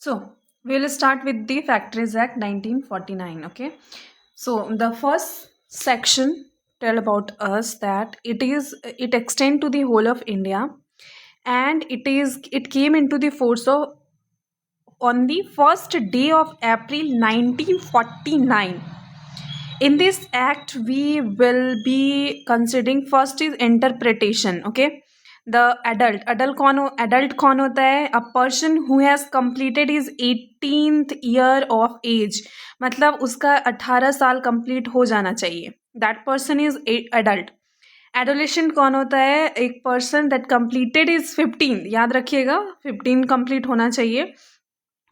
So we'll start with the Factories Act 1949. Okay. So the first section tell about us that it extend to the whole of India, and it came into the force of on the first day of April 1949. In this act we will be considering first is interpretation. Okay, the adult कौन होता है? A person who has completed his 18th year of age, मतलब उसका 18 साल complete हो जाना चाहिए. That person is adult. एडोलेशन कौन होता है? एक पर्सन दैट कंप्लीटेड इज 15, याद रखिएगा 15 कंप्लीट होना चाहिए,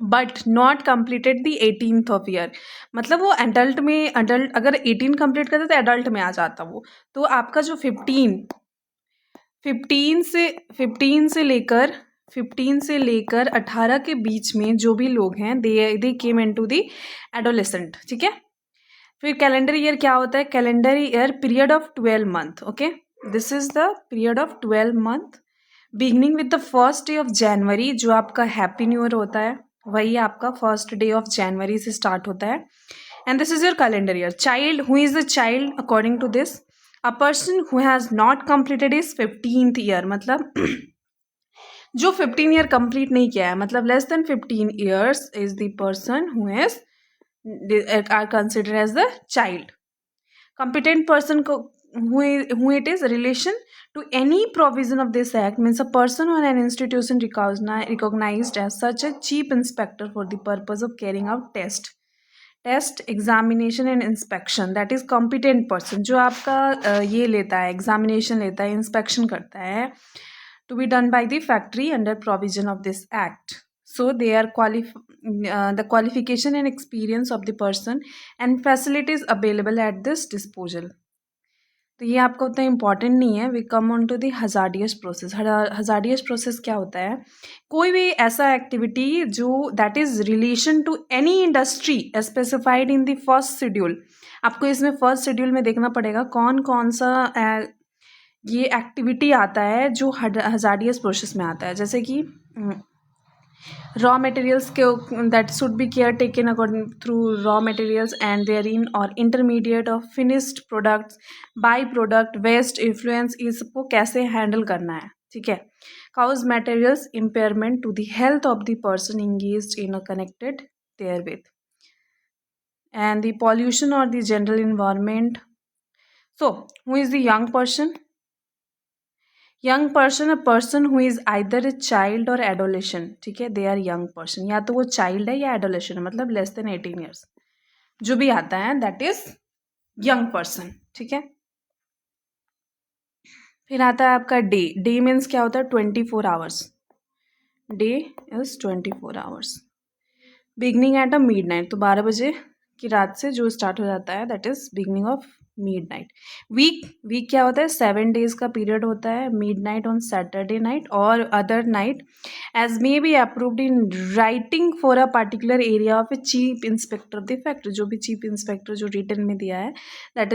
but not completed the 18th of year. मतलब वो अडल्ट अगर 18 कंप्लीट करता तो एडल्ट में आ जाता वो. तो आपका जो 15 से लेकर 18 के बीच में जो भी लोग हैं दे केम इनटू द एडोलेसेंट. ठीक है. फिर कैलेंडर ईयर क्या होता है? Calendar year period of 12 month. Okay, this is the period of 12 month beginning with the first day of January. जो आपका हैप्पी न्यू ईयर होता है वही आपका फर्स्ट डे ऑफ जनवरी से स्टार्ट होता है. And this is your calendar year. Child, who is the child according to this? A person who has not completed is 15th year. मतलब जो 15 year complete नहीं किया है, मतलब less than 15 years is the person who is are considered as the child. Competent person who it is relation to any provision of this act means a person or an institution recognized as such a chief inspector for the purpose of carrying out test examination and inspection. that is competent person जो आपका ये लेता है, examination लेता है, inspection करता है, to be done by the factory under provision of this act. So they are the qualification and experience of the person and facilities available at this disposal. तो ये आपका उतना इम्पॉर्टेंट नहीं है. We come on to the hazardous process. Hazardous process क्या होता है? कोई भी ऐसा एक्टिविटी जो that is relation to any industry specified in the first schedule. आपको इसमें फर्स्ट शेड्यूल में देखना पड़ेगा कौन कौन सा ये एक्टिविटी आता है जो हजार्डियस प्रोसेस में आता है. जैसे कि raw materials that should be care taken according through raw materials and therein or intermediate of finished products, by product waste influence इसको कैसे हैंडल करना है. ठीक है. cause materials impairment to the health of the person engaged in a connected therewith, and the pollution or the general environment. So who is the young person? Young person, a person who is either a child और एडोलेशन. ठीक है, they are young person. या तो वो child है या एडोलेशन है, मतलब लेस देन 18 ईयर्स जो भी आता है दैट इज यंग पर्सन. ठीक है. फिर आता है आपका डे. डे मीन्स क्या होता है? 24 hours. Day is 24 hours beginning at a mid night. तो 12 बजे की रात से जो स्टार्ट हो जाता है that is beginning of midnight. Week क्या होता है? 7 days का पीरियड होता है. Midnight on Saturday night और other night as may be approved in writing for a particular area of a chief inspector of the factory. जो भी chief inspector जो रिटर्न में दिया है दैट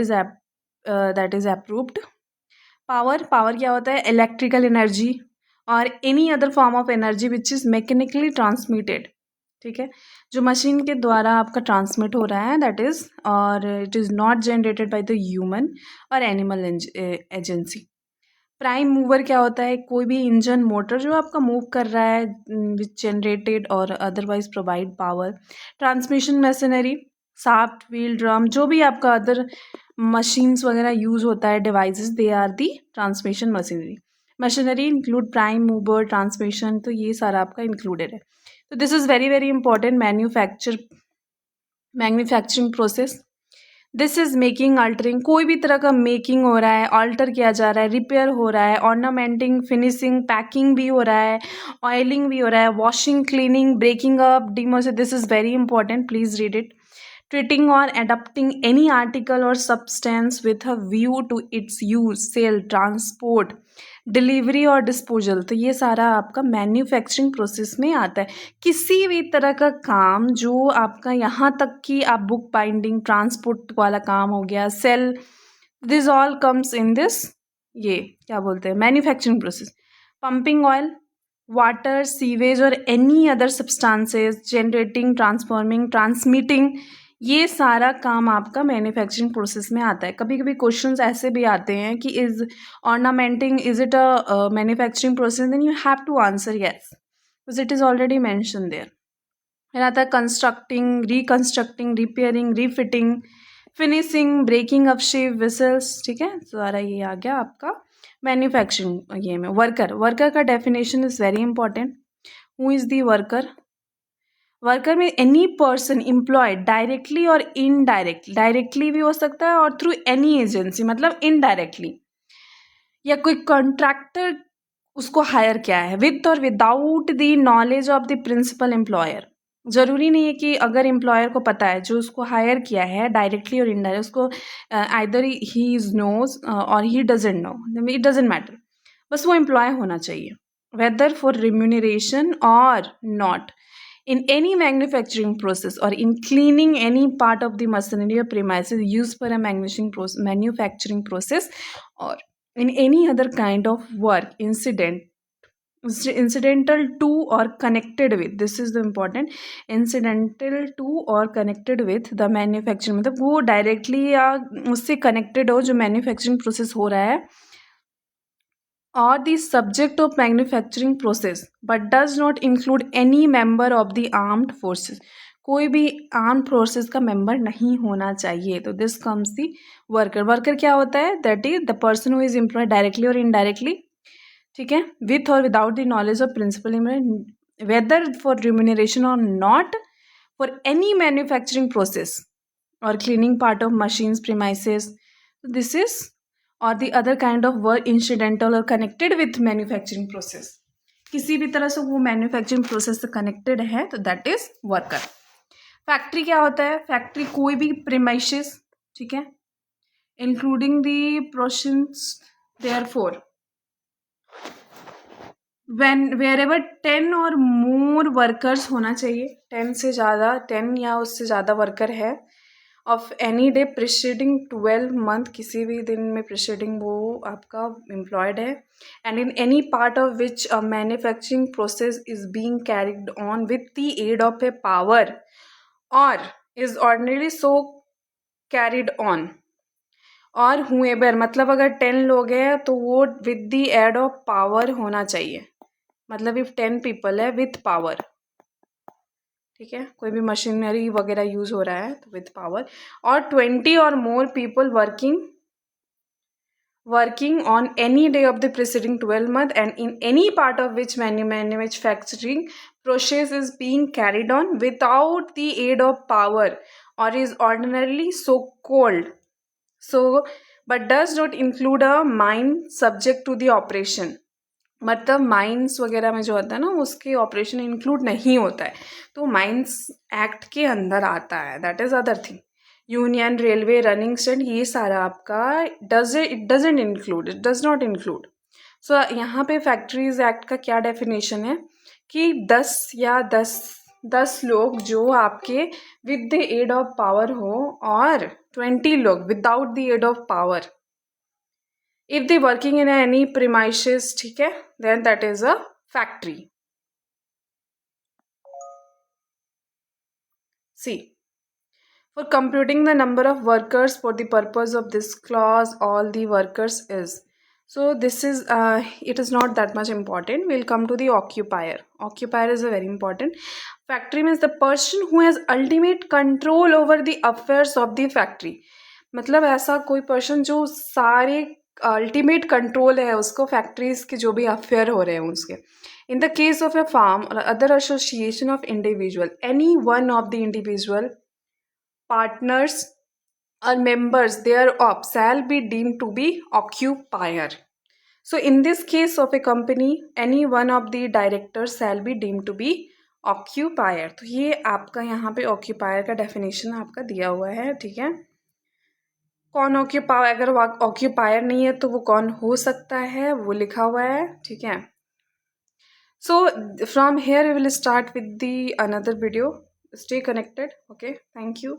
इज अप्रूव्ड. पावर क्या होता है? इलेक्ट्रिकल एनर्जी और any other form of energy which is mechanically transmitted. ठीक है, जो मशीन के द्वारा आपका ट्रांसमिट हो रहा है दैट इज, और it is not generated by the human और एनिमल एजेंसी. प्राइम मूवर क्या होता है? कोई भी इंजन मोटर जो आपका मूव कर रहा है विच जनरेटेड और otherwise provide power. Transmission machinery, shaft, wheel, drum, जो भी आपका अदर मशीन्स वगैरह यूज होता है devices, they are the transmission machinery include prime mover, transmission. तो ये सारा आपका इंक्लूडेड है. तो this is very very important. Manufacturing process. This is making, altering. कोई भी तरह का मेकिंग हो रहा है, अल्टर किया जा रहा है, रिपेयर हो रहा है, ऑर्नामेंटिंग, फिनिशिंग, पैकिंग भी हो रहा है, ऑयलिंग भी हो रहा है, washing, cleaning, breaking up, demolition. This is very important, please read it. treating or adapting any article or substance with a view to its use, sale, transport, delivery और disposal. तो ये सारा आपका मैन्युफैक्चरिंग प्रोसेस में आता है. किसी भी तरह का काम जो आपका यहाँ तक कि आप बुक बाइंडिंग, ट्रांसपोर्ट वाला काम हो गया, sale, this all comes in this, ये क्या बोलते हैं, manufacturing process. Pumping oil, water, sewage और any other substances, generating, transforming, transmitting, ये सारा काम आपका मैन्युफैक्चरिंग प्रोसेस में आता है. कभी कभी क्वेश्चंस ऐसे भी आते हैं कि is ornamenting is it a manufacturing process, then you have to answer yes because it is already mention there. फिर आता है constructing, reconstructing, repairing, refitting, finishing, breaking up ship vessels. ठीक है, सारा ये आ गया आपका मैन्युफैक्चरिंग ये में. वर्कर, वर्कर का definition is very important. Who is the worker? Worker में एनी पर्सन एम्प्लॉयड डायरेक्टली और इनडायरेक्टली. डायरेक्टली भी हो सकता है और थ्रू एनी एजेंसी, मतलब इनडायरेक्टली, या कोई कॉन्ट्रैक्टर उसको हायर किया है विथ और without the knowledge of the principal employer. ज़रूरी नहीं है कि अगर एम्प्लॉयर को पता है जो उसको हायर किया है डायरेक्टली और इनडायरेक्ट, उसको आइदर ही इज नोज और he doesn't know, it doesn't matter, बस वो एम्प्लॉय होना चाहिए. वेदर फॉर रिम्यूनरेशन और not, in any manufacturing process or in cleaning any part of the machinery or premises used for a manufacturing process, or in any other kind of work incidental to or connected with, this is the important, incidental to or connected with the manufacturing, मतलब वो directly या उससे connected हो जो manufacturing process हो रहा है, or the subject of manufacturing process but does not include any member of the armed forces. कोई भी आर्म फोर्सेस का मेंबर नहीं होना चाहिए. तो this comes the worker. Worker क्या होता है? That is the person who is employed directly और इनडायरेक्टली, ठीक है, विथ और without the knowledge of principal, whether for remuneration और not, for any manufacturing process और cleaning part of machines premises. This is और the other kind of work incidental और connected with manufacturing process, किसी भी तरह से वो मैन्युफैक्चरिंग प्रोसेस से कनेक्टेड है, तो दैट इज वर्कर. फैक्ट्री क्या होता है? फैक्ट्री कोई भी प्रीमाइसेस, ठीक है, including the process, therefore wherever 10 और मोर वर्कर्स होना चाहिए, 10 से ज़्यादा, 10 या उससे ज़्यादा वर्कर है, of any day preceding 12 month, किसी भी दिन में प्रिसीडिंग वो आपका एम्प्लॉयड है, and in any part of which a manufacturing process is being carried on with the aid of A power और is ordinary so carried on, और हुएबर, मतलब अगर 10 लोग हैं तो वो with the aid of power होना चाहिए, मतलब इफ 10 पीपल है विथ पावर, ठीक है, कोई भी मशीनरी वगैरह यूज हो रहा है तो विथ पावर, और 20 और more people working on any day of the preceding 12 month and in any part of which manufacturing process is being carried on without the aid of power और is ordinarily so called, so but does not include a mine subject to the operation. मतलब mines वगैरह में जो होता है ना, उसके operation include नहीं होता है, तो माइंस एक्ट के अंदर आता है, that is other thing. Union, railway, running stand, ये सारा आपका it doesn't include, it does not include. सो यहाँ पे फैक्ट्रीज एक्ट का क्या डेफिनेशन है कि 10 लोग जो आपके with the aid of power हो और 20 लोग without the aid of power, if they working in any premises, ठीक है, then that is a factory. See, for computing the number of workers for the purpose of this clause, all the workers is, so this is it is not that much important. We'll come to the occupier. Occupier is a very important. Factory means the person who has ultimate control over the affairs of the factory. मतलब ऐसा कोई person जो सारे ultimate control है उसको factories के जो भी अफेयर हो रहे हैं उसके. In the case of a firm और other association of individual, any one of the individual partners और members thereof shall be deemed to be occupier. So in this case of a company, any one of the directors shall be deemed to be occupier. तो ये आपका यहाँ पे occupier का definition आपका दिया हुआ है, ठीक है. कौन ऑक्यूपायर, अगर ऑक्यूपायर नहीं है तो वो कौन हो सकता है, वो लिखा हुआ है, ठीक है. So from here we will start with the another video. Stay connected. Okay, thank you.